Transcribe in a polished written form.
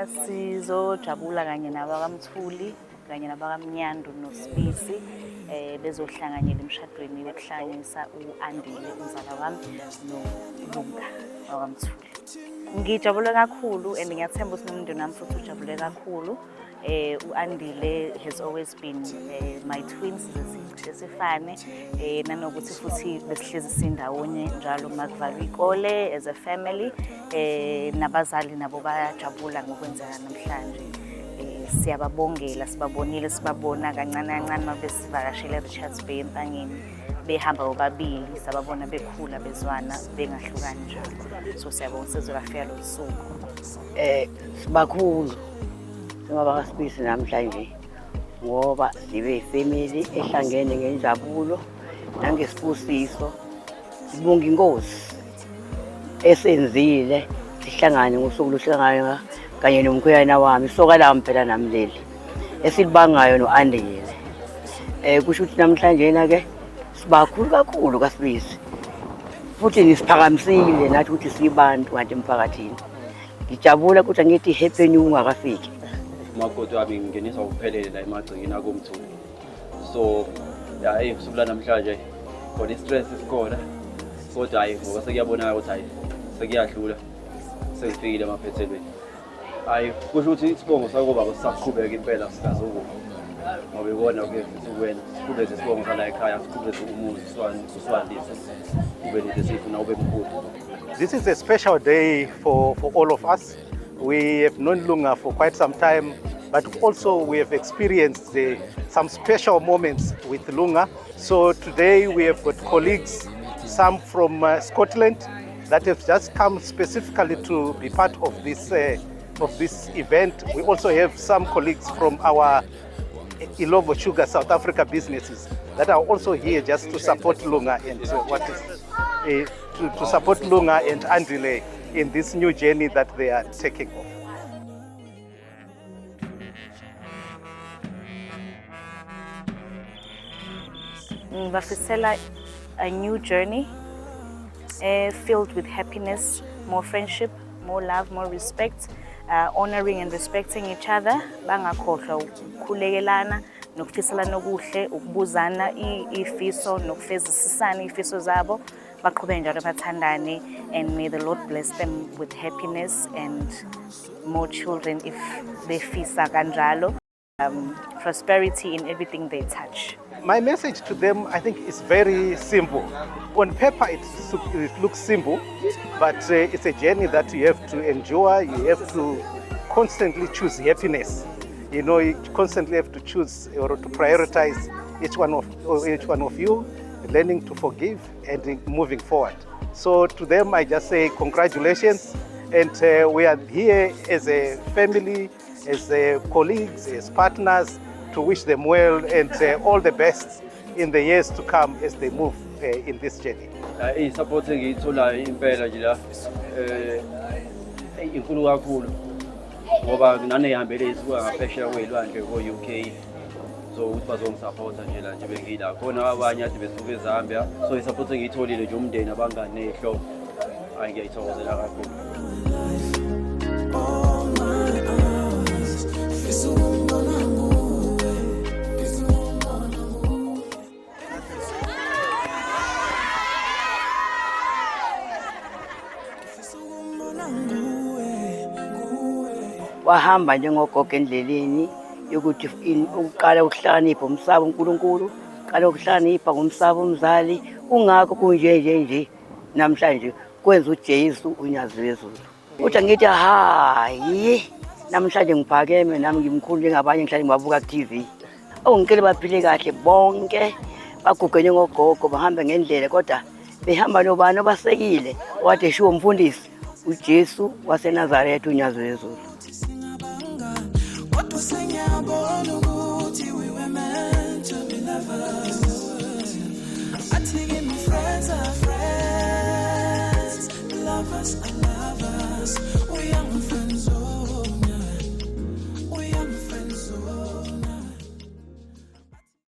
sizojabula kanye nabakaMthuli kanye nabakaMnyandu noSibisi bezohlanganyela emshadweni bekuhlanganisa uAndile umzala wami noLunga wakaMthuli. Ngijabule kakhulu and ngiyathemba ukuthi nomndeni wami futhi ujabule kakhulu. uAndile has always been my twin sisifane nanokuthi futhi besihlezi sindawonye njalo makuvalwa ikole as a family nabazali nabo bayajabula ngokwenzeka namhlanje. Siyababongela sibabonile sibabona kancane kancane mabesivakashela Richards Bay empangeni behamba bobabili sababona bekhula bezwana bengahlukani njalo. So siyabonga sizolafika lo suku. Sibakhulu ngoba kaSibisi namhlanje ngoba sibe family ehlangene ngenjabulo nangesibusiso. Sibonga inkosi esenzile sihlangane ngosuku lohlangana kanye nomkhweyana wami soka la phela namleli esilibangayo noAndile. Kusho ukuthi namhlanje na ke sibakhulu kakhulu kaSibisi futhi nisiphakamisile nathi ukuthi sibantu kanti emphakathini. Ngijabula ukuthi ngithi happy new ungakafiki. Umakoti wami ngingenisa ukuphelele la emagcikini akomthuli. So hayi kusukela namhlanje khona istress isikhona kodwa hayi ngoba sekuyabonaka ukuthi hayi sekuyadlula sesifikile emaphethelweni. Hayi kusho ukuthi isibongo sakuba sisaqhubeka impela sikaZulu ngoba ikona ke sikwena siqhubeke isibongo sala ekhaya siqhubeke umuzi siswandise ube lesifuna ube mkhulu. This is a special day for all of us. We have known Lunga for quite some time, but also we have experienced some special moments with Lunga. So today we have got colleagues, some from Scotland, that have just come specifically to be part of this event. We also have some colleagues from our Ilovo Sugar South Africa businesses that are also here just to support Lunga and to support Lunga and Andile in this new journey that they are taking off. Ngibafisela a new journey filled with happiness, more friendship, more love, more respect, honoring and respecting each other. Bangakhohlwa ukukhulekelana nokufiselana okuhle, ukubuzana ifiso nokufezisisana ifiso zabo. Baqhubeke njalo bathandane, and may the Lord bless them with happiness and more children if they fisa kanjalo. Prosperity in everything they touch. My message to them, I think, is very simple. On paper, it looks simple, but it's a journey that you have to endure. You have to constantly choose happiness. You know, you constantly have to choose or to prioritize each one of you, learning to forgive and moving forward. So to them, I just say congratulations. And we are here as a family, as colleagues, as partners, to wish them well and all the best in the years to come as they move in this journey. Supporting ithola impela nje la inkulu kakhulu ngoba nane ihambele isuka ngaphesheya kwelwandle ko-UK. So ukuthi bazongisupporta nje la nje bengila khona abanye ade besuka eZambia. So isupport engiyitholile nje umndeni abangane nehlobo ngiyayithokozela kakhulu. Wahamba njengogogo endleleni yokuthi uqala ukuhlakanipha umsaba uNkulunkulu, uqala ukuhlakanipha ngomsaba umzali. Ungakho kunje namhlanje kwenza uJesu unyazi wezulu. Uthi ngithi hayi namhlanje ngiphakeme nami ngimkhulu njengabanye ngihlale ngibabuka ku-TV. Ngicela baphile kahle bonke baguge njengogogo bahambe ngendlela kodwa behamba nobani obasekile wathi eshiwo umfundisi uJesu waseNazaretha unyazi wezulu. I think my friends are friends, lovers are lovers.